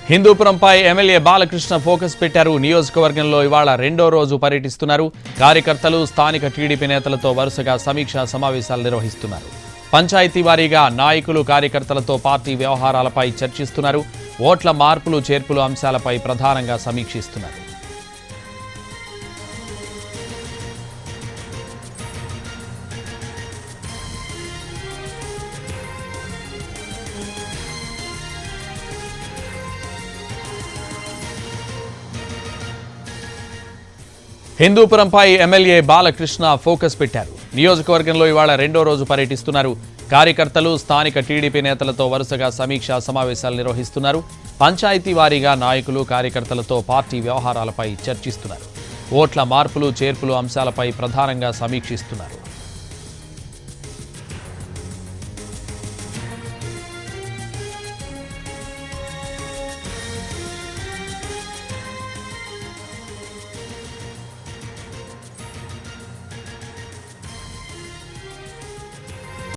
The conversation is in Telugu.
హిందూపురంపై ఎమ్మెల్యే బాలకృష్ణ ఫోకస్ పెట్టారు. నియోజకవర్గంలో ఇవాళ రెండో రోజు పర్యటిస్తున్నారు. కార్యకర్తలు, స్థానిక టీడీపీ నేతలతో వరుసగా సమీక్షా సమావేశాలు నిర్వహిస్తున్నారు. పంచాయతీ వారీగా నాయకులు, కార్యకర్తలతో పార్టీ వ్యవహారాలపై చర్చిస్తున్నారు. ఓట్ల మార్పులు, చేర్పులు అంశాలపై ప్రధానంగా సమీక్షిస్తున్నారు. హిందూపురంపై ఎమ్మెల్యే బాలకృష్ణ ఫోకస్ పెట్టారు. నియోజకవర్గంలో ఇవాళ రెండో రోజు పర్యటిస్తున్నారు. కార్యకర్తలు, స్థానిక టీడీపీ నేతలతో వరుసగా సమీక్షా సమావేశాలు నిర్వహిస్తున్నారు. పంచాయతీ వారీగా నాయకులు, కార్యకర్తలతో పార్టీ వ్యవహారాలపై చర్చిస్తున్నారు. ఓట్ల మార్పులు, చేర్పులు అంశాలపై ప్రధానంగా సమీక్షిస్తున్నారు.